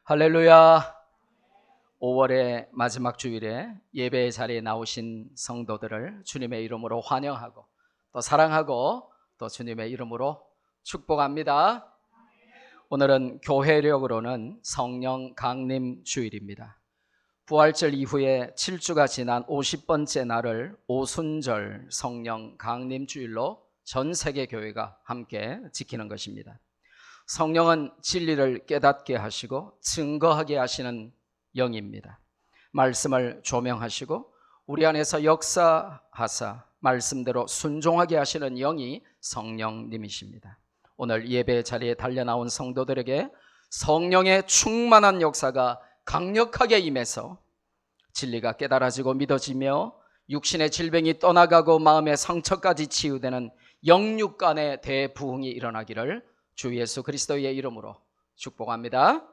할렐루야. 5월의 마지막 주일에 예배의 자리에 나오신 성도들을 주님의 이름으로 환영하고 또 사랑하고 또 주님의 이름으로 축복합니다. 오늘은 교회력으로는 성령 강림 주일입니다. 부활절 이후에 7주가 지난 50번째 날을 오순절 성령 강림 주일로 전 세계 교회가 함께 지키는 것입니다. 성령은 진리를 깨닫게 하시고 증거하게 하시는 영입니다. 말씀을 조명하시고 우리 안에서 역사하사 말씀대로 순종하게 하시는 영이 성령님이십니다. 오늘 예배 자리에 달려나온 성도들에게 성령의 충만한 역사가 강력하게 임해서 진리가 깨달아지고 믿어지며 육신의 질병이 떠나가고 마음의 상처까지 치유되는 영육 간의 대부흥이 일어나기를 주 예수 그리스도의 이름으로 축복합니다.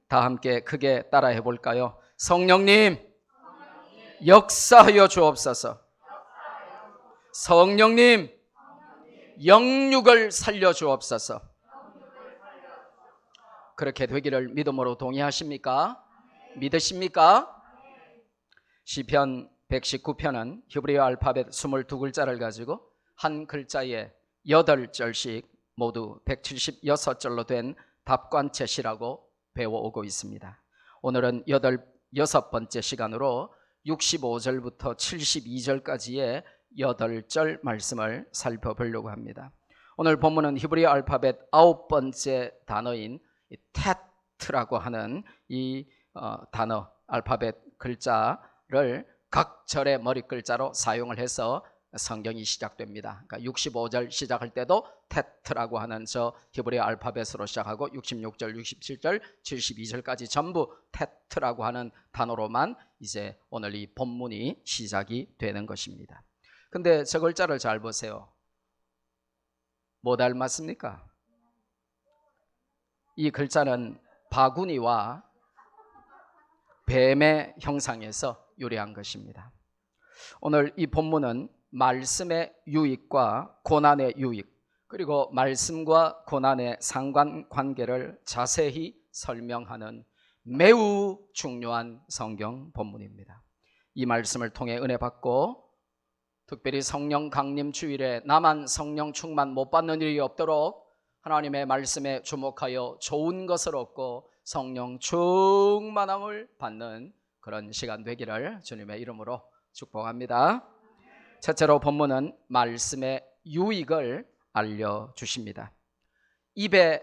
다 함께 크게 따라해 볼까요? 성령님, 역사하여 주옵소서. 성령님, 영육을 살려 주옵소서. 그렇게 되기를 믿음으로 동의하십니까? 믿으십니까? 시편 119편은 히브리어 알파벳 22글자를 가지고 한 글자에 8절씩 모두 176절로 된 답관체시라고 배워오고 있습니다. 오늘은 6번째 시간으로 65절부터 72절까지의 8절 말씀을 살펴보려고 합니다. 오늘 본문은 히브리어 알파벳 9번째 단어인 테트라고 하는 이 단어 알파벳 글자를 각 절의 머리 글자로 사용을 해서 성경이 시작됩니다. 그러니까 65절 시작할 때도 테트라고 하는 저 히브리어 알파벳으로 시작하고 66절, 67절, 72절까지 전부 테트라고 하는 단어로만 이제 오늘 이 본문이 시작이 되는 것입니다. 근데 저 글자를 잘 보세요. 뭐 닮았습니까? 이 글자는 바구니와 뱀의 형상에서 유래한 것입니다. 오늘 이 본문은 말씀의 유익과 고난의 유익, 그리고 말씀과 고난의 상관관계를 자세히 설명하는 매우 중요한 성경 본문입니다. 이 말씀을 통해 은혜 받고 특별히 성령 강림 주일에 나만 성령 충만 못 받는 일이 없도록 하나님의 말씀에 주목하여 좋은 것을 얻고 성령 충만함을 받는 그런 시간 되기를 주님의 이름으로 축복합니다. 첫째로 본문은 말씀의 유익을 알려주십니다. 입에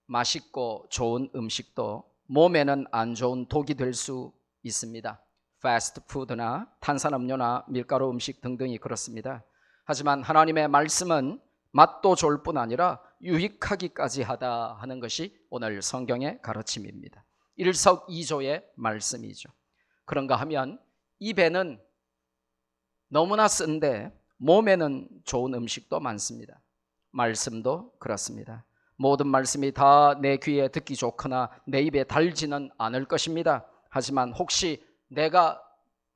맛있고 좋은 음식도 몸에는 안 좋은 독이 될 수 있습니다. 패스트푸드나 탄산음료나 밀가루 음식 등등이 그렇습니다. 하지만 하나님의 말씀은 맛도 좋을 뿐 아니라 유익하기까지 하다 하는 것이 오늘 성경의 가르침입니다. 일석이조의 말씀이죠. 그런가 하면 입에는 너무나 쓴데 몸에는 좋은 음식도 많습니다. 말씀도 그렇습니다. 모든 말씀이 다 내 귀에 듣기 좋거나 내 입에 달지는 않을 것입니다. 하지만 혹시 내가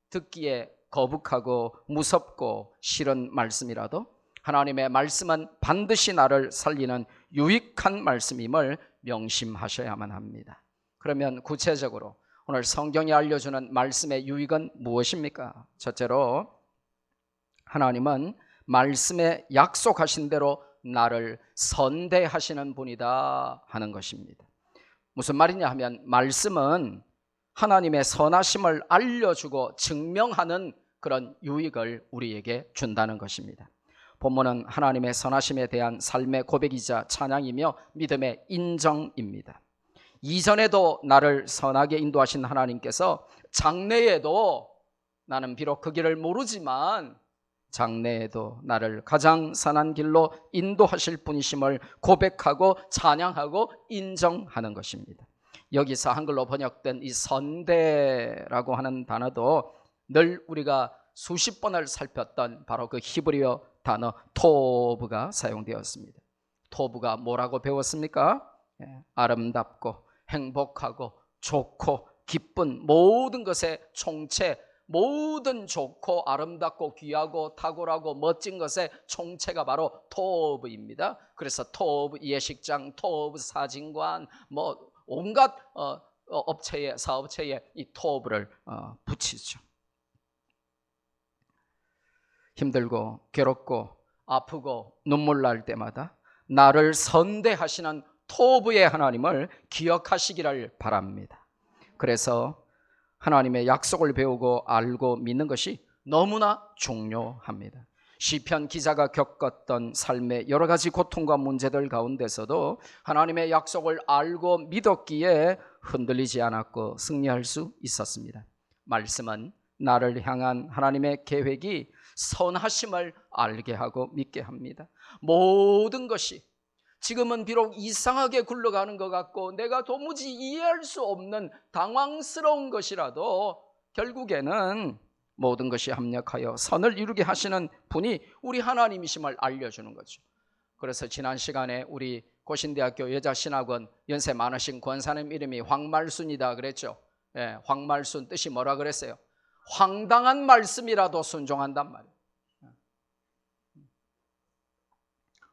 듣기에 거북하고 무섭고 싫은 말씀이라도 하나님의 말씀은 반드시 나를 살리는 유익한 말씀임을 명심하셔야만 합니다. 그러면 구체적으로 오늘 성경이 알려주는 말씀의 유익은 무엇입니까? 첫째로 하나님은 말씀에 약속하신 대로 나를 선대하시는 분이다 하는 것입니다. 무슨 말이냐 하면 말씀은 하나님의 선하심을 알려주고 증명하는 그런 유익을 우리에게 준다는 것입니다. 본문은 하나님의 선하심에 대한 삶의 고백이자 찬양이며 믿음의 인정입니다. 이전에도 나를 선하게 인도하신 하나님께서 장래에도 나는 비록 그 길을 모르지만 장래에도 나를 가장 선한 길로 인도하실 분이심을 고백하고 찬양하고 인정하는 것입니다. 여기서 한글로 번역된 이 선대라고 하는 단어도 늘 우리가 수십 번을 살폈던 바로 그 히브리어 단어 토브가 사용되었습니다. 토브가 뭐라고 배웠습니까? 아름답고 행복하고 좋고 기쁜 모든 것의 총체, 모든 좋고 아름답고 귀하고 탁월하고 멋진 것의 총체가 바로 토브입니다. 그래서 토브 예식장, 토브 사진관, 온갖 업체에, 사업체에 이 토업을 붙이죠. 힘들고 괴롭고 아프고 눈물 날 때마다 나를 선대하시는 토부의 하나님을 기억하시기를 바랍니다. 그래서 하나님의 약속을 배우고 알고 믿는 것이 너무나 중요합니다. 시편 기자가 겪었던 삶의 여러 가지 고통과 문제들 가운데서도 하나님의 약속을 알고 믿었기에 흔들리지 않았고 승리할 수 있었습니다. 말씀은 나를 향한 하나님의 계획이 선하심을 알게 하고 믿게 합니다. 모든 것이 지금은 비록 이상하게 굴러가는 것 같고 내가 도무지 이해할 수 없는 당황스러운 것이라도 결국에는 모든 것이 합력하여 선을 이루게 하시는 분이 우리 하나님이심을 알려주는 거죠. 그래서 지난 시간에 우리 고신대학교 여자신학원 연세 많으신 권사님 이름이 황말순이다 그랬죠. 예, 황말순 뜻이 뭐라 그랬어요? 황당한 말씀이라도 순종한단 말이에요.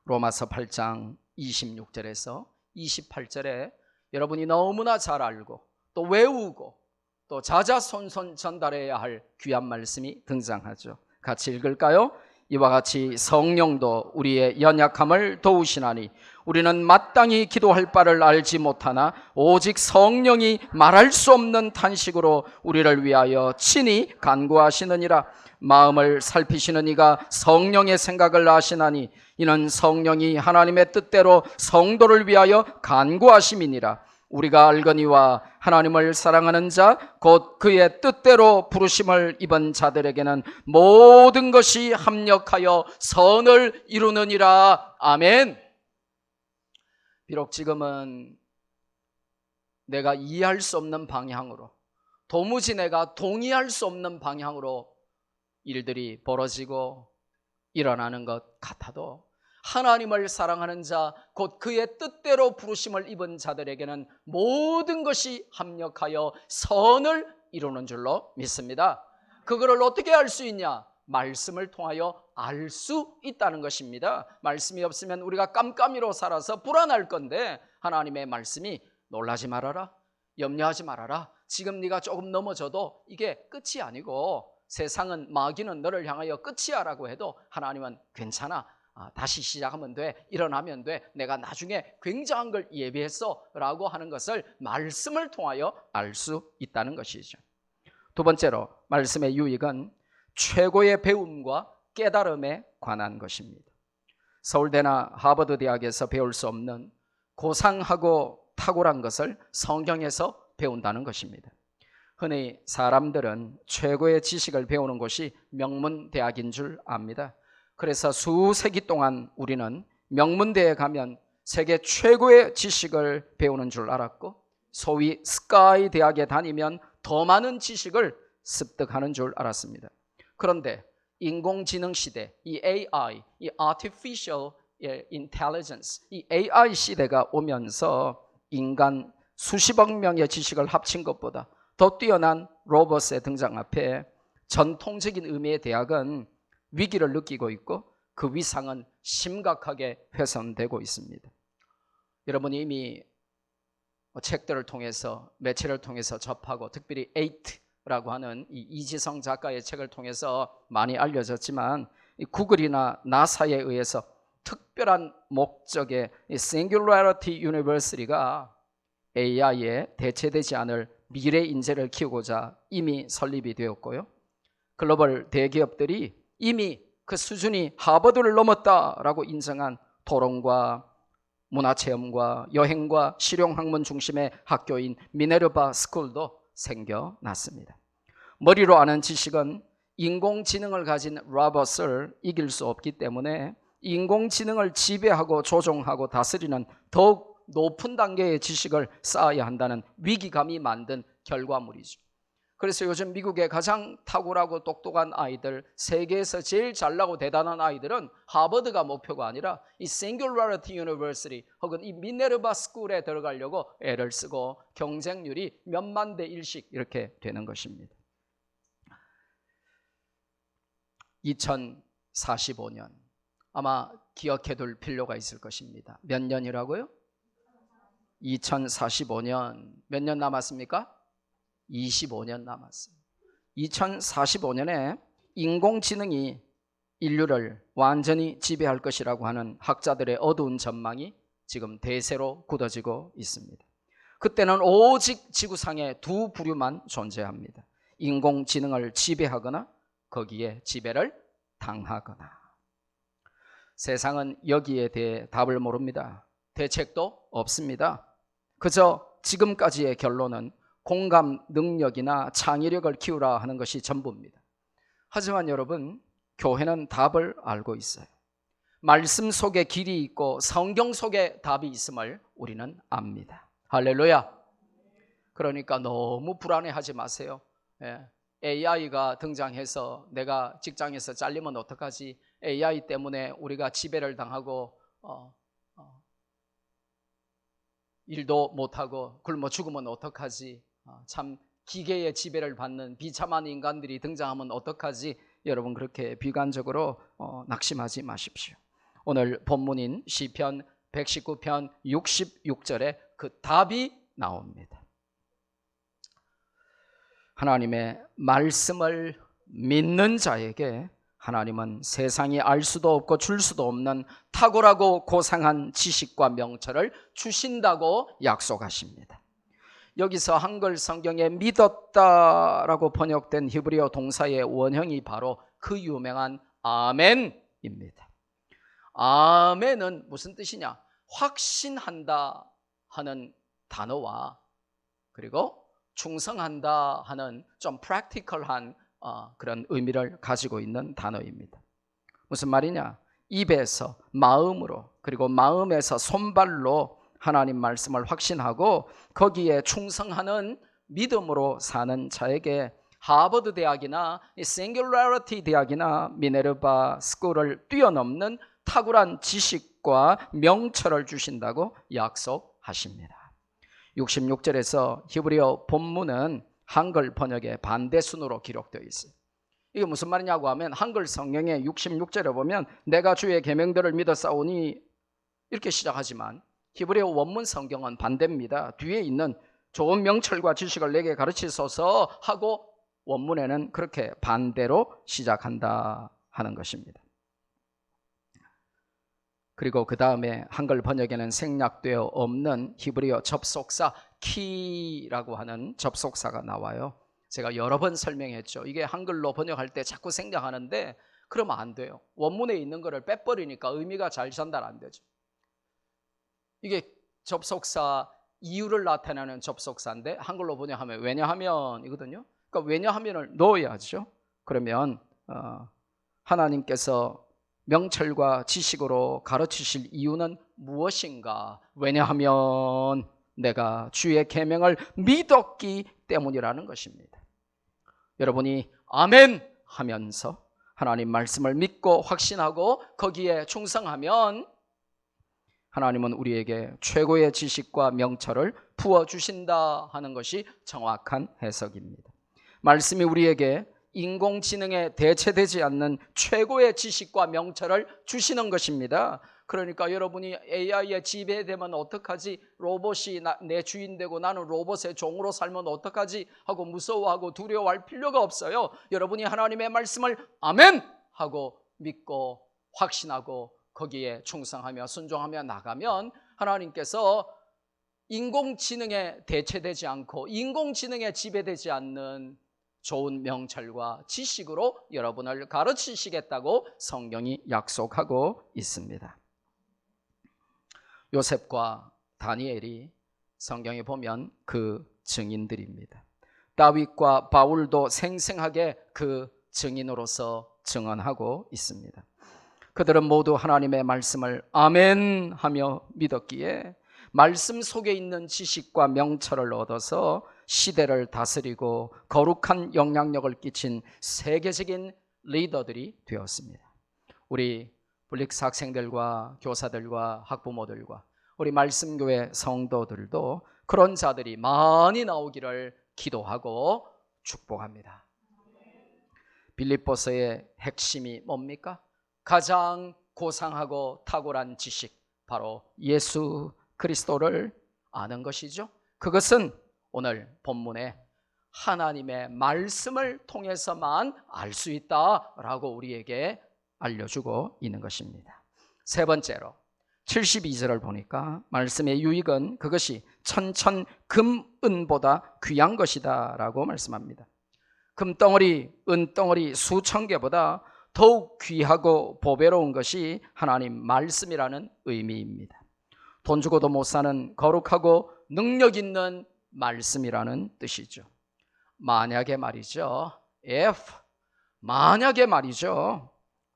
로마서 8장 26절에서 28절에 여러분이 너무나 잘 알고 또 외우고 또 자자손손 전달해야 할 귀한 말씀이 등장하죠. 같이 읽을까요? 이와 같이 성령도 우리의 연약함을 도우시나니 우리는 마땅히 기도할 바를 알지 못하나 오직 성령이 말할 수 없는 탄식으로 우리를 위하여 친히 간구하시느니라. 마음을 살피시는 이가 성령의 생각을 아시나니 이는 성령이 하나님의 뜻대로 성도를 위하여 간구하심이니라. 우리가 알거니와 하나님을 사랑하는 자 곧 그의 뜻대로 부르심을 입은 자들에게는 모든 것이 합력하여 선을 이루느니라. 아멘. 비록 지금은 내가 이해할 수 없는 방향으로, 도무지 내가 동의할 수 없는 방향으로 일들이 벌어지고 일어나는 것 같아도 하나님을 사랑하는 자 곧 그의 뜻대로 부르심을 입은 자들에게는 모든 것이 합력하여 선을 이루는 줄로 믿습니다. 그거를 어떻게 알 수 있냐? 말씀을 통하여 알 수 있다는 것입니다. 말씀이 없으면 우리가 깜깜이로 살아서 불안할 건데 하나님의 말씀이 놀라지 말아라, 염려하지 말아라, 지금 네가 조금 넘어져도 이게 끝이 아니고 세상은 마귀는 너를 향하여 끝이야 라고 해도 하나님은 괜찮아, 다시 시작하면 돼, 일어나면 돼, 내가 나중에 굉장한 걸 예비했어 라고 하는 것을 말씀을 통하여 알 수 있다는 것이죠. 두 번째로 말씀의 유익은 최고의 배움과 깨달음에 관한 것입니다. 서울대나 하버드 대학에서 배울 수 없는 고상하고 탁월한 것을 성경에서 배운다는 것입니다. 흔히 사람들은 최고의 지식을 배우는 곳이 명문대학인 줄 압니다. 그래서 수세기 동안 우리는 명문대에 가면 세계 최고의 지식을 배우는 줄 알았고 소위 스카이 대학에 다니면 더 많은 지식을 습득하는 줄 알았습니다. 그런데 인공지능 시대, 이 AI, 이 Artificial Intelligence, 이 AI 시대가 오면서 인간 수십억 명의 지식을 합친 것보다 더 뛰어난 로봇의 등장 앞에 전통적인 의미의 대학은 위기를 느끼고 있고 그 위상은 심각하게 훼손되고 있습니다. 여러분이 이미 책들을 통해서 매체를 통해서 접하고 특별히 에이트라고 하는 이 이지성 작가의 책을 통해서 많이 알려졌지만 이 구글이나 나사에 의해서 특별한 목적의 이 Singularity University가 AI에 대체되지 않을 미래 인재를 키우고자 이미 설립이 되었고요. 글로벌 대기업들이 이미 그 수준이 하버드를 넘었다라고 인정한 토론과 문화체험과 여행과 실용학문 중심의 학교인 미네르바 스쿨도 생겨났습니다. 머리로 아는 지식은 인공지능을 가진 로봇을 이길 수 없기 때문에 인공지능을 지배하고 조종하고 다스리는 더욱 높은 단계의 지식을 쌓아야 한다는 위기감이 만든 결과물이죠. 그래서 요즘 미국의 가장 탁월하고 똑똑한 아이들, 세계에서 제일 잘나고 대단한 아이들은 하버드가 목표가 아니라 이 Singularity University 혹은 이 미네르바 스쿨에 들어가려고 애를 쓰고 경쟁률이 몇만 대 1씩 이렇게 되는 것입니다. 2045년 아마 기억해둘 필요가 있을 것입니다. 몇 년이라고요? 2045년 몇 년 남았습니까? 25년 남았습니다. 2045년에 인공지능이 인류를 완전히 지배할 것이라고 하는 학자들의 어두운 전망이 지금 대세로 굳어지고 있습니다. 그때는 오직 지구상에 두 부류만 존재합니다. 인공지능을 지배하거나 거기에 지배를 당하거나. 세상은 여기에 대해 답을 모릅니다. 대책도 없습니다. 그저 지금까지의 결론은 공감 능력이나 창의력을 키우라 하는 것이 전부입니다. 하지만 여러분, 교회는 답을 알고 있어요. 말씀 속에 길이 있고 성경 속에 답이 있음을 우리는 압니다. 할렐루야. 그러니까 너무 불안해하지 마세요. AI가 등장해서 내가 직장에서 잘리면 어떡하지? AI 때문에 우리가 지배를 당하고 일도 못하고 굶어 죽으면 어떡하지? 참 기계의 지배를 받는 비참한 인간들이 등장하면 어떡하지? 여러분, 그렇게 비관적으로 낙심하지 마십시오. 오늘 본문인 시편 119편 66절에 그 답이 나옵니다. 하나님의 말씀을 믿는 자에게 하나님은 세상이 알 수도 없고 줄 수도 없는 탁월하고 고상한 지식과 명철을 주신다고 약속하십니다. 여기서 한글 성경에 믿었다라고 번역된 히브리어 동사의 원형이 바로 그 유명한 아멘입니다. 아멘은 무슨 뜻이냐? 확신한다 하는 단어와 그리고 충성한다 하는 좀 프랙티컬한 그런 의미를 가지고 있는 단어입니다. 무슨 말이냐? 입에서 마음으로 그리고 마음에서 손발로 하나님 말씀을 확신하고 거기에 충성하는 믿음으로 사는 자에게 하버드 대학이나 싱귤라리티 대학이나 미네르바 스쿨을 뛰어넘는 탁월한 지식과 명철을 주신다고 약속하십니다. 66절에서 히브리어 본문은 한글 번역의 반대순으로 기록되어 있어요. 이게 무슨 말이냐고 하면 한글 성경의 66절에 보면 내가 주의 계명들을 믿었사오니 이렇게 시작하지만 히브리어 원문 성경은 반대입니다. 뒤에 있는 좋은 명철과 지식을 내게 가르치소서 하고 원문에는 그렇게 반대로 시작한다 하는 것입니다. 그리고 그 다음에 한글 번역에는 생략되어 없는 히브리어 접속사 키라고 하는 접속사가 나와요. 제가 여러 번 설명했죠. 이게 한글로 번역할 때 자꾸 생략하는데 그러면 안 돼요. 원문에 있는 거를 빼버리니까 의미가 잘 전달 안 되죠. 이게 접속사 이유를 나타내는 접속사인데 한글로 번역하면 왜냐하면 이거든요. 그러니까 왜냐하면을 넣어야죠. 그러면 하나님께서 명철과 지식으로 가르치실 이유는 무엇인가? 왜냐하면 내가 주의 계명을 믿었기 때문이라는 것입니다. 여러분이 아멘 하면서 하나님 말씀을 믿고 확신하고 거기에 충성하면 하나님은 우리에게 최고의 지식과 명철을 부어주신다 하는 것이 정확한 해석입니다. 말씀이 우리에게 인공지능에 대체되지 않는 최고의 지식과 명철을 주시는 것입니다. 그러니까 여러분이 AI에 지배되면 어떡하지? 로봇이 내 주인 되고 나는 로봇의 종으로 살면 어떡하지? 하고 무서워하고 두려워할 필요가 없어요. 여러분이 하나님의 말씀을 아멘! 하고 믿고 확신하고 거기에 충성하며 순종하며 나가면 하나님께서 인공지능에 대체되지 않고 인공지능에 지배되지 않는 좋은 명철과 지식으로 여러분을 가르치시겠다고 성경이 약속하고 있습니다. 요셉과 다니엘이 성경에 보면 그 증인들입니다. 다윗과 바울도 생생하게 그 증인으로서 증언하고 있습니다. 그들은 모두 하나님의 말씀을 아멘 하며 믿었기에 말씀 속에 있는 지식과 명철을 얻어서 시대를 다스리고 거룩한 영향력을 끼친 세계적인 리더들이 되었습니다. 우리 블릭스 학생들과 교사들과 학부모들과 우리 말씀교회 성도들도 그런 자들이 많이 나오기를 기도하고 축복합니다. 빌립보서의 핵심이 뭡니까? 가장 고상하고 탁월한 지식, 바로 예수 그리스도를 아는 것이죠. 그것은 오늘 본문에 하나님의 말씀을 통해서만 알 수 있다라고 우리에게 알려주고 있는 것입니다. 세 번째로 72절을 보니까 말씀의 유익은 그것이 천천 금은보다 귀한 것이다 라고 말씀합니다. 금덩어리, 은덩어리 수천 개보다 더욱 귀하고 보배로운 것이 하나님 말씀이라는 의미입니다. 돈 주고도 못 사는 거룩하고 능력 있는 말씀이라는 뜻이죠. 만약에 말이죠, 만약에 말이죠,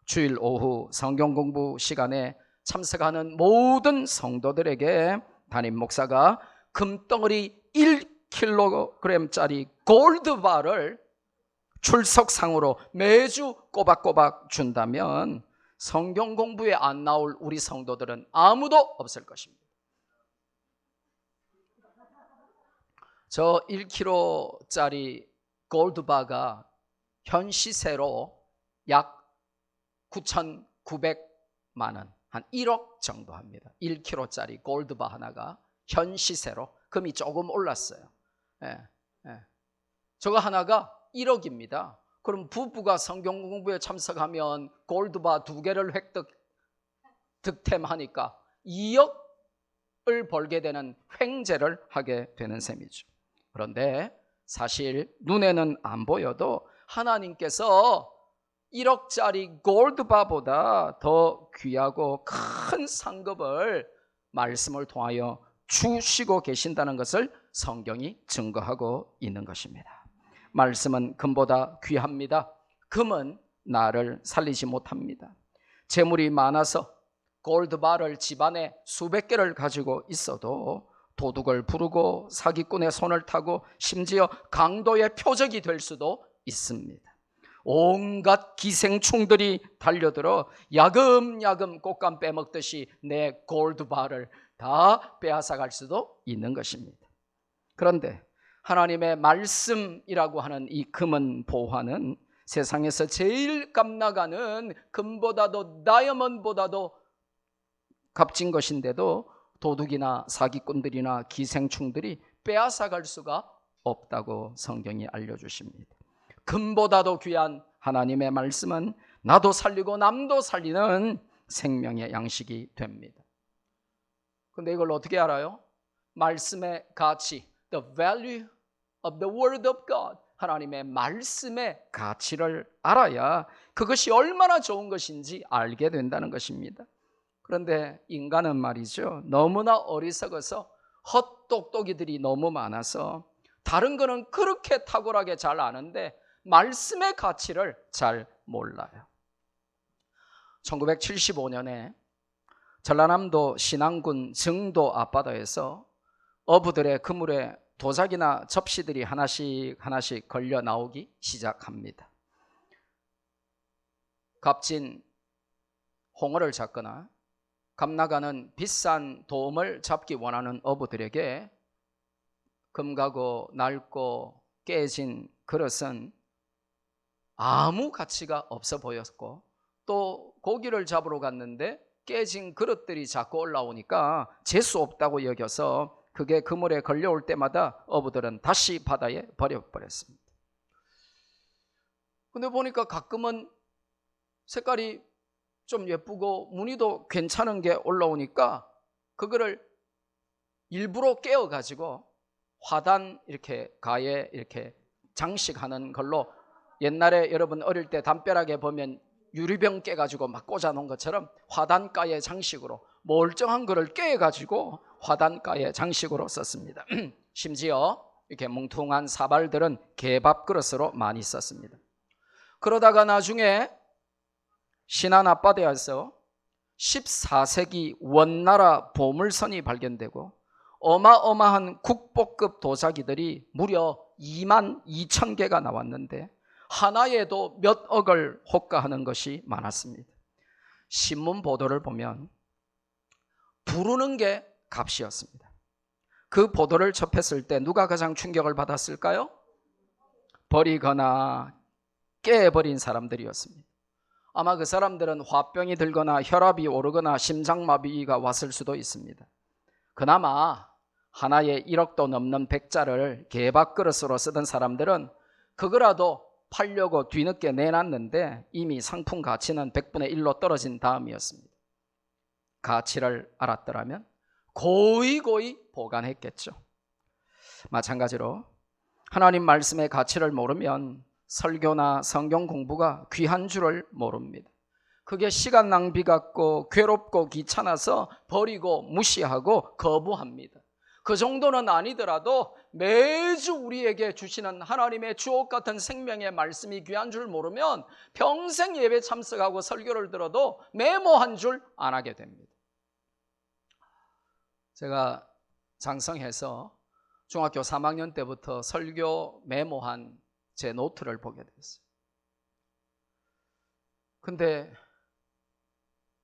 주일 오후 성경 공부 시간에 참석하는 모든 성도들에게 담임 목사가 금덩어리 1kg짜리 골드바를 출석상으로 매주 꼬박꼬박 준다면 성경 공부에 안 나올 우리 성도들은 아무도 없을 것입니다. 저 1kg짜리 골드바가 현 시세로 약 9,900만 원, 한 1억 정도 합니다. 1kg짜리 골드바 하나가 현 시세로. 금이 조금 올랐어요. 저거 하나가 1억입니다. 그럼 부부가 성경 공부에 참석하면 골드바 2개를 득템하니까 2억을 벌게 되는 횡재를 하게 되는 셈이죠. 그런데 사실 눈에는 안 보여도 하나님께서 1억짜리 골드바보다 더 귀하고 큰 상급을 말씀을 통하여 주시고 계신다는 것을 성경이 증거하고 있는 것입니다. 말씀은 금보다 귀합니다. 금은 나를 살리지 못합니다. 재물이 많아서 골드바를 집안에 수백 개를 가지고 있어도 도둑을 부르고 사기꾼의 손을 타고 심지어 강도의 표적이 될 수도 있습니다. 온갖 기생충들이 달려들어 야금야금 꽃감 빼먹듯이 내 골드바를 다 빼앗아갈 수도 있는 것입니다. 그런데 하나님의 말씀이라고 하는 이 금은 보화는 세상에서 제일 값나가는 금보다도 다이아몬드보다도 값진 것인데도 도둑이나 사기꾼들이나 기생충들이 빼앗아갈 수가 없다고 성경이 알려주십니다. 금보다도 귀한 하나님의 말씀은 나도 살리고 남도 살리는 생명의 양식이 됩니다. 그런데 이걸 어떻게 알아요? 말씀의 가치, the value of the word of God, 하나님의 말씀의 가치를 알아야 그것이 얼마나 좋은 것인지 알게 된다는 것입니다. 그런데 인간은 말이죠, 너무나 어리석어서 헛똑똑이들이 너무 많아서 다른 거는 그렇게 탁월하게 잘 아는데 말씀의 가치를 잘 몰라요. 1975년에 전라남도 신안군 증도 앞바다에서 어부들의 그물에 도자기나 접시들이 하나씩 걸려 나오기 시작합니다. 값진 홍어를 잡거나 값나가는 비싼 도움을 잡기 원하는 어부들에게 금가고 낡고 깨진 그릇은 아무 가치가 없어 보였고, 또 고기를 잡으러 갔는데 깨진 그릇들이 자꾸 올라오니까 재수 없다고 여겨서 그게 그물에 걸려올 때마다 어부들은 다시 바다에 버려버렸습니다. 근데 보니까 가끔은 색깔이 좀 예쁘고 무늬도 괜찮은 게 올라오니까 그거를 일부러 깨어가지고 화단 이렇게 가에 이렇게 장식하는 걸로, 옛날에 여러분 어릴 때 담벼락에 보면 유리병 깨가지고 막 꽂아놓은 것처럼 화단가의 장식으로 멀쩡한 거를 깨가지고 화단가의 장식으로 썼습니다. 심지어 이렇게 뭉퉁한 사발들은 개밥 그릇으로 많이 썼습니다. 그러다가 나중에 신안 앞바다에서 14세기 원나라 보물선이 발견되고 어마어마한 국보급 도자기들이 무려 22,000개가 나왔는데 하나에도 몇 억을 호가하는 것이 많았습니다. 신문 보도를 보면 부르는 게 값이었습니다. 그 보도를 접했을 때 누가 가장 충격을 받았을까요? 버리거나 깨버린 사람들이었습니다. 아마 그 사람들은 화병이 들거나 혈압이 오르거나 심장마비가 왔을 수도 있습니다. 그나마 하나에 1억도 넘는 백자를 개밥그릇으로 쓰던 사람들은 그거라도 팔려고 뒤늦게 내놨는데 이미 상품 가치는 100분의 1로 떨어진 다음이었습니다. 가치를 알았더라면 고이고이 보관했겠죠. 마찬가지로 하나님 말씀의 가치를 모르면 설교나 성경 공부가 귀한 줄을 모릅니다. 그게 시간 낭비 같고 괴롭고 귀찮아서 버리고 무시하고 거부합니다. 그 정도는 아니더라도 매주 우리에게 주시는 하나님의 주옥 같은 생명의 말씀이 귀한 줄 모르면 평생 예배 참석하고 설교를 들어도 메모한 줄 안 하게 됩니다. 제가 장성해서 중학교 3학년 때부터 설교 메모한 제 노트를 보게 됐어요. 근데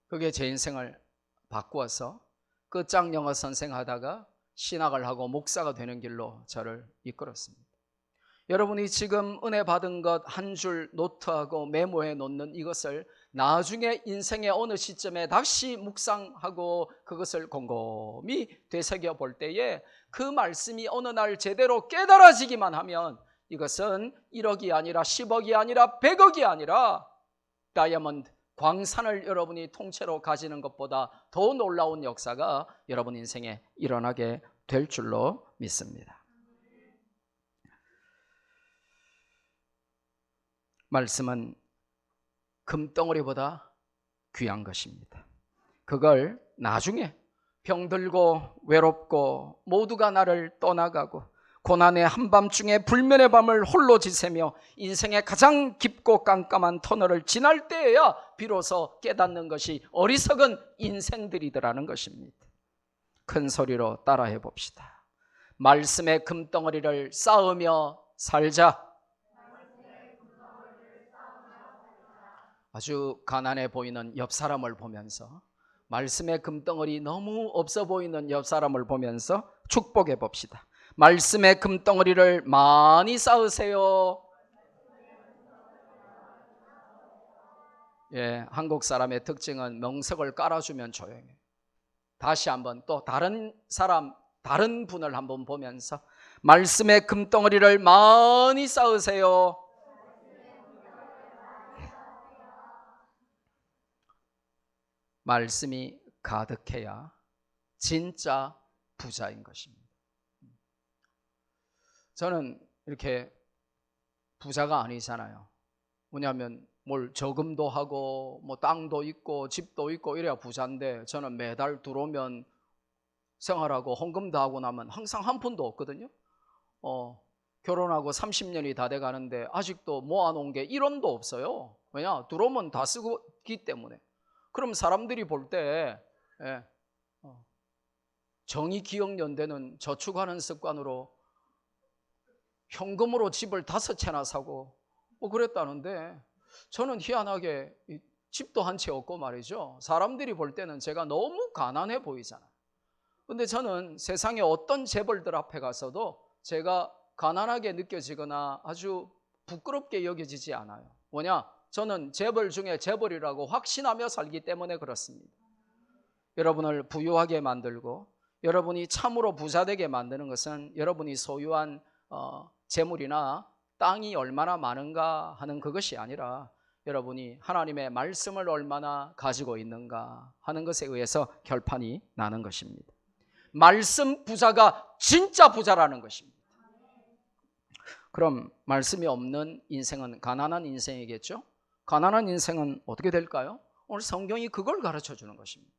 그게 제 인생을 바꾸어서 끝장 영어 선생 하다가 신학을 하고 목사가 되는 길로 저를 이끌었습니다. 여러분이 지금 은혜 받은 것 한 줄 노트하고 메모해 놓는 이것을 나중에 인생의 어느 시점에 다시 묵상하고 그것을 곰곰이 되새겨 볼 때에 그 말씀이 어느 날 제대로 깨달아지기만 하면 이것은 1억이 아니라 10억이 아니라 100억이 아니라 다이아몬드 광산을 여러분이 통째로 가지는 것보다 더 놀라운 역사가 여러분 인생에 일어나게 될 줄로 믿습니다. 말씀은 금덩어리보다 귀한 것입니다. 그걸 나중에 병들고 외롭고 모두가 나를 떠나가고 고난의 한밤중에 불면의 밤을 홀로 지새며 인생의 가장 깊고 깜깜한 터널을 지날 때에야 비로소 깨닫는 것이 어리석은 인생들이더라는 것입니다. 큰 소리로 따라해 봅시다. 말씀의 금덩어리를 쌓으며 살자. 아주 가난해 보이는 옆 사람을 보면서, 말씀의 금덩어리 너무 없어 보이는 옆 사람을 보면서 축복해 봅시다. 말씀의 금덩어리를 많이 쌓으세요. 예, 한국 사람의 특징은 명석을 깔아주면 조용해. 다시 한번 또 다른 사람, 다른 분을 한번 보면서 말씀의 금덩어리를 많이 쌓으세요. 말씀이 가득해야 진짜 부자인 것입니다. 저는 이렇게 부자가 아니잖아요. 뭐냐면 뭘 저금도 하고 뭐 땅도 있고 집도 있고 이래야 부자인데, 저는 매달 들어오면 생활하고 헌금도 하고 나면 항상 한 푼도 없거든요. 결혼하고 30년이 다 돼 가는데 아직도 모아놓은 게 1원도 없어요. 왜냐? 들어오면 다 쓰기 때문에. 그럼 사람들이 볼 때 정의기억연대는 저축하는 습관으로 현금으로 집을 5채나 사고 뭐 그랬다는데, 저는 희한하게 집도 한 채 없고 말이죠. 사람들이 볼 때는 제가 너무 가난해 보이잖아요. 근데 저는 세상의 어떤 재벌들 앞에 가서도 제가 가난하게 느껴지거나 아주 부끄럽게 여겨지지 않아요. 뭐냐? 저는 재벌 중에 재벌이라고 확신하며 살기 때문에 그렇습니다. 여러분을 부유하게 만들고 여러분이 참으로 부자되게 만드는 것은 여러분이 소유한 재물이나 땅이 얼마나 많은가 하는 그것이 아니라 여러분이 하나님의 말씀을 얼마나 가지고 있는가 하는 것에 의해서 결판이 나는 것입니다. 말씀 부자가 진짜 부자라는 것입니다. 그럼 말씀이 없는 인생은 가난한 인생이겠죠? 가난한 인생은 어떻게 될까요? 오늘 성경이 그걸 가르쳐 주는 것입니다.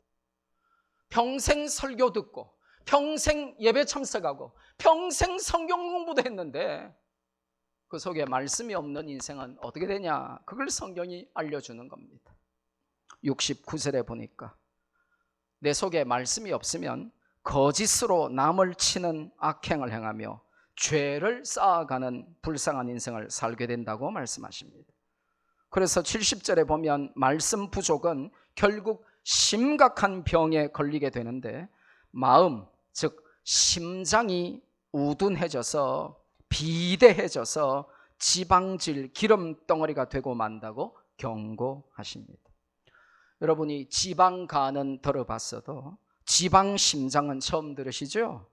평생 설교 듣고 평생 예배 참석하고 평생 성경 공부도 했는데 그 속에 말씀이 없는 인생은 어떻게 되냐? 그걸 성경이 알려주는 겁니다. 69절에 보니까 내 속에 말씀이 없으면 거짓으로 남을 치는 악행을 행하며 죄를 쌓아가는 불쌍한 인생을 살게 된다고 말씀하십니다. 그래서 70절에 보면 말씀 부족은 결국 심각한 병에 걸리게 되는데, 마음, 즉 심장이 우둔해져서 비대해져서 지방질, 기름덩어리가 되고 만다고 경고하십니다. 여러분이 지방간은 들어봤어도 지방심장은 처음 들으시죠?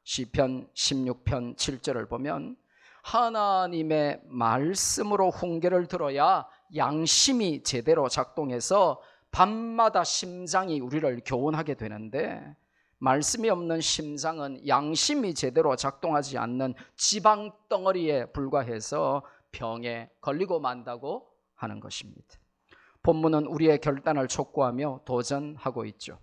시편 16편 7절을 보면 하나님의 말씀으로 훈계를 들어야 양심이 제대로 작동해서 밤마다 심장이 우리를 교훈하게 되는데, 말씀이 없는 심장은 양심이 제대로 작동하지 않는 지방 덩어리에 불과해서 병에 걸리고 만다고 하는 것입니다. 본문은 우리의 결단을 촉구하며 도전하고 있죠.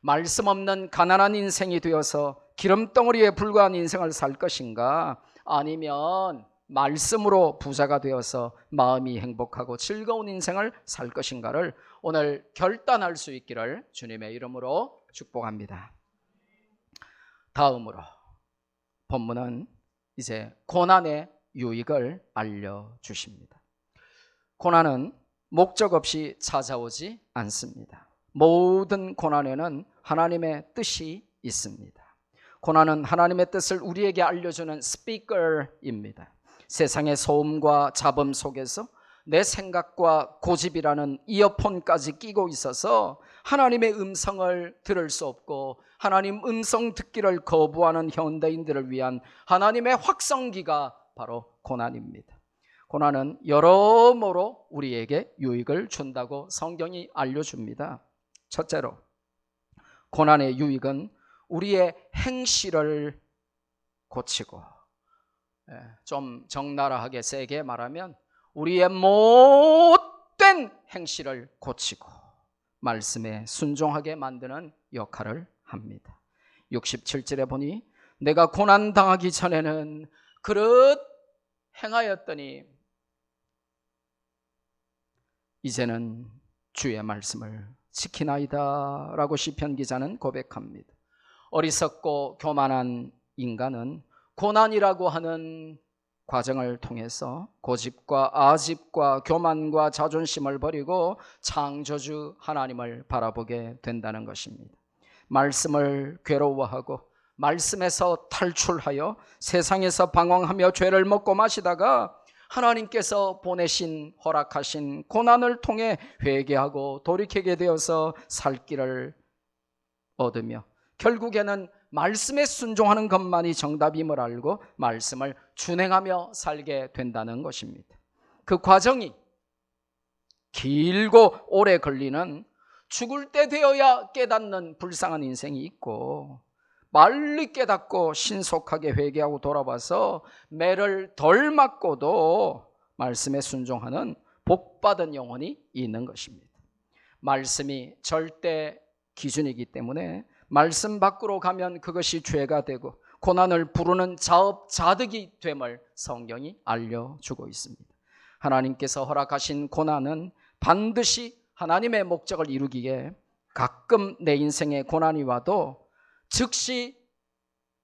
말씀 없는 가난한 인생이 되어서 기름덩어리에 불과한 인생을 살 것인가, 아니면 말씀으로 부자가 되어서 마음이 행복하고 즐거운 인생을 살 것인가를 오늘 결단할 수 있기를 주님의 이름으로 축복합니다. 다음으로 본문은 이제 고난의 유익을 알려주십니다. 고난은 목적 없이 찾아오지 않습니다. 모든 고난에는 하나님의 뜻이 있습니다. 고난은 하나님의 뜻을 우리에게 알려주는 스피커입니다. 세상의 소음과 잡음 속에서 내 생각과 고집이라는 이어폰까지 끼고 있어서 하나님의 음성을 들을 수 없고 하나님 음성 듣기를 거부하는 현대인들을 위한 하나님의 확성기가 바로 고난입니다. 고난은 여러모로 우리에게 유익을 준다고 성경이 알려줍니다. 첫째로, 고난의 유익은 우리의 행실을 고치고, 좀 적나라하게 세게 말하면 우리의 못된 행실을 고치고 말씀에 순종하게 만드는 역할을 합니다. 67절에 보니 내가 고난당하기 전에는 그릇 행하였더니 이제는 주의 말씀을 지키나이다 라고 시편 기자는 고백합니다. 어리석고 교만한 인간은 고난이라고 하는 과정을 통해서 고집과 아집과 교만과 자존심을 버리고 창조주 하나님을 바라보게 된다는 것입니다. 말씀을 괴로워하고 말씀에서 탈출하여 세상에서 방황하며 죄를 먹고 마시다가 하나님께서 보내신 허락하신 고난을 통해 회개하고 돌이키게 되어서 살 길을 얻으며 결국에는 말씀에 순종하는 것만이 정답임을 알고 말씀을 준행하며 살게 된다는 것입니다. 그 과정이 길고 오래 걸리는 죽을 때 되어야 깨닫는 불쌍한 인생이 있고, 빨리 깨닫고 신속하게 회개하고 돌아와서 매를 덜 맞고도 말씀에 순종하는 복받은 영혼이 있는 것입니다. 말씀이 절대 기준이기 때문에 말씀 밖으로 가면 그것이 죄가 되고 고난을 부르는 자업자득이 됨을 성경이 알려주고 있습니다. 하나님께서 허락하신 고난은 반드시 하나님의 목적을 이루기에 가끔 내 인생에 고난이 와도 즉시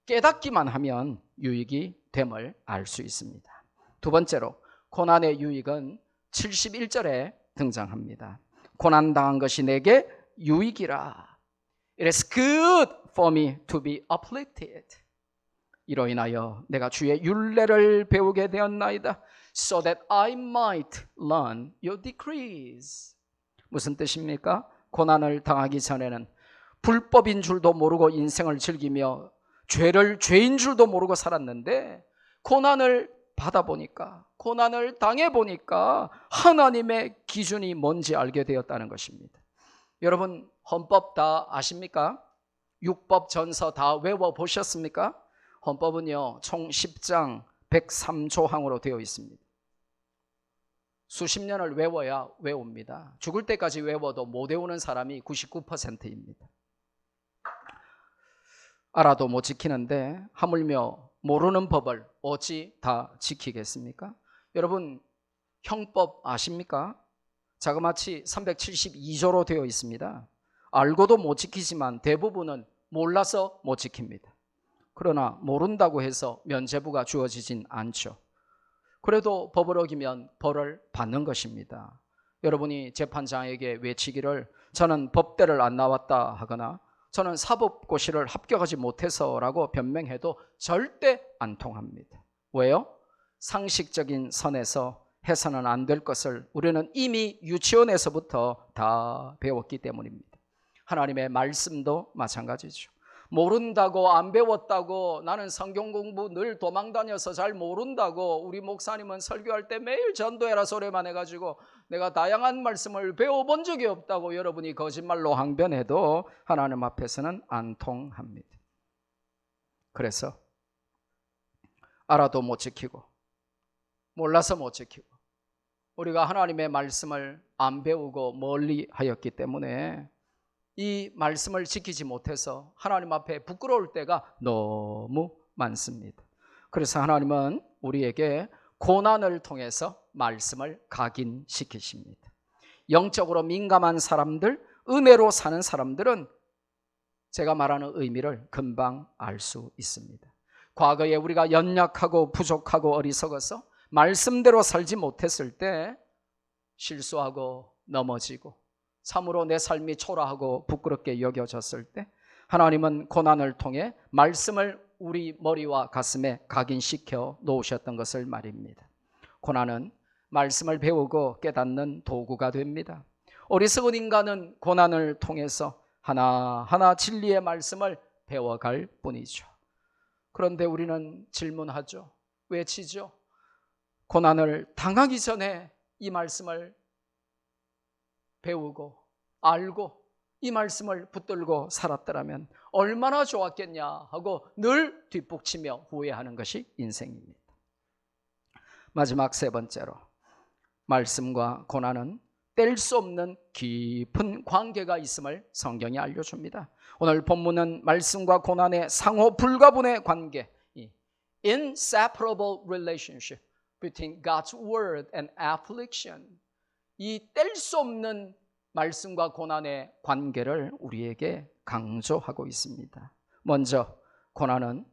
깨닫기만 하면 유익이 됨을 알 수 있습니다. 두 번째로, 고난의 유익은 71절에 등장합니다. 고난당한 것이 내게 유익이라. It is good for me to be afflicted. 이로 인하여 내가 주의 율례를 배우게 되었나이다. So that I might learn your decrees. 무슨 뜻입니까? 고난을 당하기 전에는 불법인 줄도 모르고 인생을 즐기며 죄를 죄인 줄도 모르고 살았는데 고난을 받아보니까, 고난을 당해보니까 하나님의 기준이 뭔지 알게 되었다는 것입니다. 여러분, 헌법 다 아십니까? 육법 전서 다 외워보셨습니까? 헌법은요, 총 10장 103조항으로 되어 있습니다. 수십 년을 외워야 외웁니다. 죽을 때까지 외워도 못 외우는 사람이 99%입니다. 알아도 못 지키는데 하물며 모르는 법을 어찌 다 지키겠습니까? 여러분, 형법 아십니까? 자그마치 372조로 되어 있습니다. 알고도 못 지키지만 대부분은 몰라서 못 지킵니다. 그러나 모른다고 해서 면죄부가 주어지진 않죠. 그래도 법을 어기면 벌을 받는 것입니다. 여러분이 재판장에게 외치기를 저는 법대를 안 나왔다 하거나 저는 사법고시를 합격하지 못해서라고 변명해도 절대 안 통합니다. 왜요? 상식적인 선에서 해서는 안 될 것을 우리는 이미 유치원에서부터 다 배웠기 때문입니다. 하나님의 말씀도 마찬가지죠. 모른다고, 안 배웠다고, 나는 성경 공부 늘 도망다녀서 잘 모른다고, 우리 목사님은 설교할 때 매일 전도해라 소리만 해가지고 내가 다양한 말씀을 배워본 적이 없다고 여러분이 거짓말로 항변해도 하나님 앞에서는 안 통합니다. 그래서 알아도 못 지키고 몰라서 못 지키고 우리가 하나님의 말씀을 안 배우고 멀리 하였기 때문에 이 말씀을 지키지 못해서 하나님 앞에 부끄러울 때가 너무 많습니다. 그래서 하나님은 우리에게 고난을 통해서 말씀을 각인시키십니다. 영적으로 민감한 사람들, 은혜로 사는 사람들은 제가 말하는 의미를 금방 알 수 있습니다. 과거에 우리가 연약하고 부족하고 어리석어서 말씀대로 살지 못했을 때 실수하고 넘어지고 참으로 내 삶이 초라하고 부끄럽게 여겨졌을 때 하나님은 고난을 통해 말씀을 우리 머리와 가슴에 각인시켜 놓으셨던 것을 말입니다. 고난은 말씀을 배우고 깨닫는 도구가 됩니다. 어리석은 인간은 고난을 통해서 하나하나 진리의 말씀을 배워갈 뿐이죠. 그런데 우리는 질문하죠. 외치죠. 고난을 당하기 전에 이 말씀을 배우고 알고 이 말씀을 붙들고 살았더라면 얼마나 좋았겠냐 하고 늘 뒷북치며 후회하는 것이 인생입니다. 마지막 세 번째로, 말씀과 고난은 뗄 수 없는 깊은 관계가 있음을 성경이 알려줍니다. 오늘 본문은 말씀과 고난의 상호 불가분의 관계, inseparable relationship between God's word and affliction, 이 뗄 수 없는 말씀과 고난의 관계를 우리에게 강조하고 있습니다. 먼저 고난은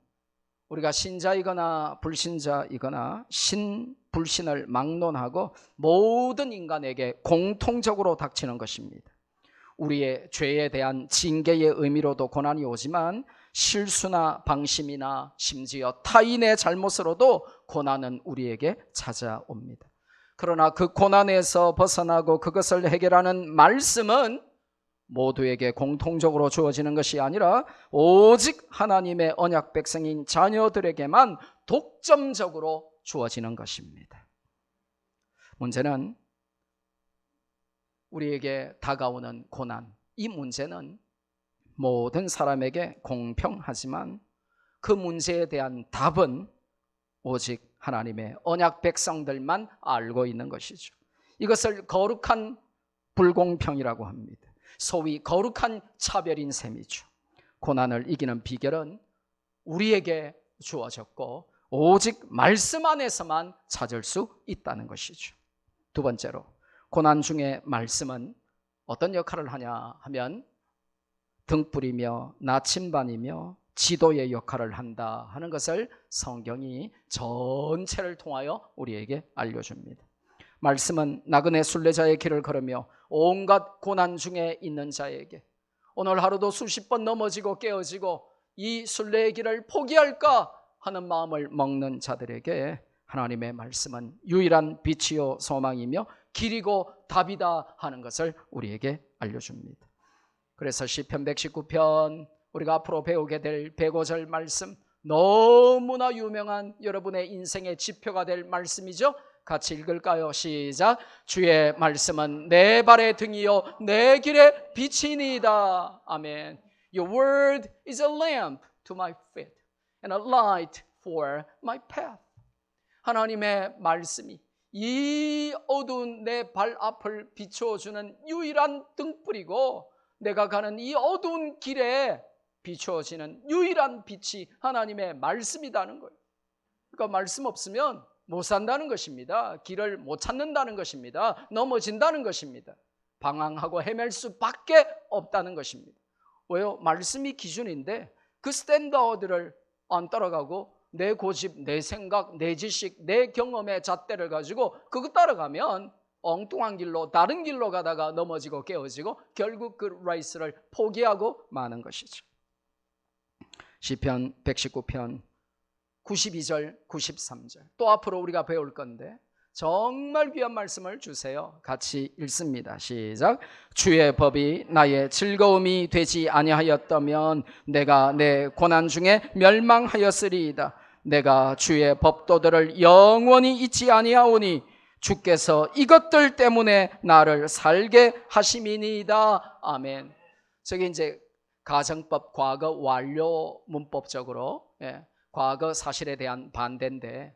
우리가 신자이거나 불신자이거나 신불신을 막론하고 모든 인간에게 공통적으로 닥치는 것입니다. 우리의 죄에 대한 징계의 의미로도 고난이 오지만 실수나 방심이나 심지어 타인의 잘못으로도 고난은 우리에게 찾아옵니다. 그러나 그 고난에서 벗어나고 그것을 해결하는 말씀은 모두에게 공통적으로 주어지는 것이 아니라 오직 하나님의 언약 백성인 자녀들에게만 독점적으로 주어지는 것입니다. 문제는 우리에게 다가오는 고난, 이 문제는 모든 사람에게 공평하지만 그 문제에 대한 답은 오직 하나님의 언약 백성들만 알고 있는 것이죠. 이것을 거룩한 불공평이라고 합니다. 소위 거룩한 차별인 셈이죠. 고난을 이기는 비결은 우리에게 주어졌고 오직 말씀 안에서만 찾을 수 있다는 것이죠. 두 번째로, 고난 중에 말씀은 어떤 역할을 하냐 하면 등불이며 나침반이며 지도의 역할을 한다 하는 것을 성경이 전체를 통하여 우리에게 알려줍니다. 말씀은 나그네 순례자의 길을 걸으며 온갖 고난 중에 있는 자에게, 오늘 하루도 수십 번 넘어지고 깨어지고 이 순례의 길을 포기할까 하는 마음을 먹는 자들에게 하나님의 말씀은 유일한 빛이요 소망이며 길이고 답이다 하는 것을 우리에게 알려줍니다. 그래서 시편 119편, 우리가 앞으로 배우게 될 105절 말씀, 너무나 유명한 여러분의 인생의 지표가 될 말씀이죠. 같이 읽을까요? 시작. 주의 말씀은 내 발의 등이요 내 길의 빛이니이다. 아멘. Your word is a lamp to my feet and a light for my path. 하나님의 말씀이 이 어두운 내 발 앞을 비추어주는 유일한 등불이고 내가 가는 이 어두운 길에 비추어지는 유일한 빛이 하나님의 말씀이라는 거예요. 그러니까 말씀 없으면 못 산다는 것입니다. 길을 못 찾는다는 것입니다. 넘어진다는 것입니다. 방황하고 헤맬 수밖에 없다는 것입니다. 왜요? 말씀이 기준인데 그 스탠더드를 안 따라가고 내 고집, 내 생각, 내 지식, 내 경험의 잣대를 가지고 그거 따라가면 엉뚱한 길로, 다른 길로 가다가 넘어지고 깨어지고 결국 그 레이스를 포기하고 마는 것이죠. 시편 119편 92절, 93절 또 앞으로 우리가 배울 건데 정말 귀한 말씀을 주세요. 같이 읽습니다. 시작. 주의 법이 나의 즐거움이 되지 아니하였다면 내가 내 고난 중에 멸망하였으리이다. 내가 주의 법도들을 영원히 잊지 아니하오니 주께서 이것들 때문에 나를 살게 하심이니이다. 아멘. 저게 이제 가정법 과거 완료 문법적으로 과거 사실에 대한 반대인데,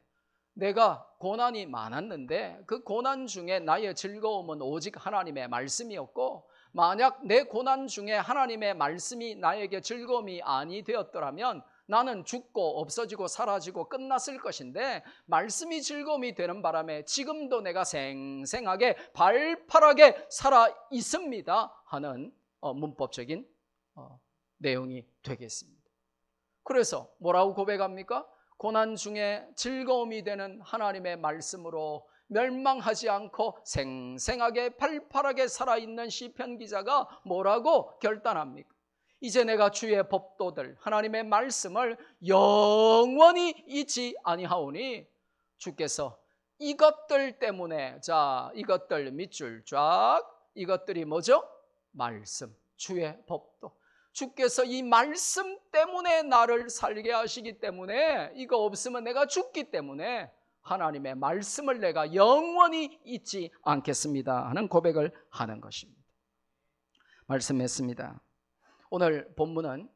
내가 고난이 많았는데 그 고난 중에 나의 즐거움은 오직 하나님의 말씀이었고, 만약 내 고난 중에 하나님의 말씀이 나에게 즐거움이 아니 되었더라면 나는 죽고 없어지고 사라지고 끝났을 것인데, 말씀이 즐거움이 되는 바람에 지금도 내가 생생하게 발팔하게 살아 있습니다 하는 문법적인 내용이 되겠습니다. 그래서 뭐라고 고백합니까? 고난 중에 즐거움이 되는 하나님의 말씀으로 멸망하지 않고 생생하게 발팔하게 살아있는 시편 기자가 뭐라고 결단합니까? 이제 내가 주의 법도들 하나님의 말씀을 영원히 잊지 아니하오니 주께서 이것들 때문에, 자, 이것들 밑줄 쫙, 이것들이 뭐죠? 말씀, 주의 법도. 주께서 이 말씀 때문에 나를 살게 하시기 때문에, 이거 없으면 내가 죽기 때문에 하나님의 말씀을 내가 영원히 잊지 않겠습니다 하는 고백을 하는 것입니다. 말씀했습니다. 오늘 본문은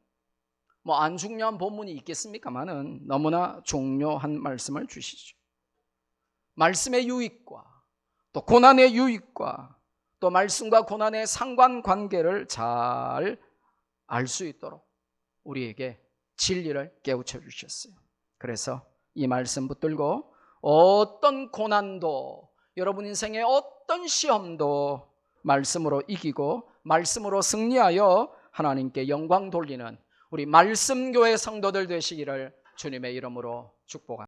뭐 안 중요한 본문이 있겠습니까만은 너무나 중요한 말씀을 주시죠. 말씀의 유익과 또 고난의 유익과 또 말씀과 고난의 상관관계를 잘 알 수 있도록 우리에게 진리를 깨우쳐 주셨어요. 그래서 이 말씀 붙들고 어떤 고난도, 여러분 인생의 어떤 시험도 말씀으로 이기고 말씀으로 승리하여 하나님께 영광 돌리는 우리 말씀교회 성도들 되시기를 주님의 이름으로 축복합니다.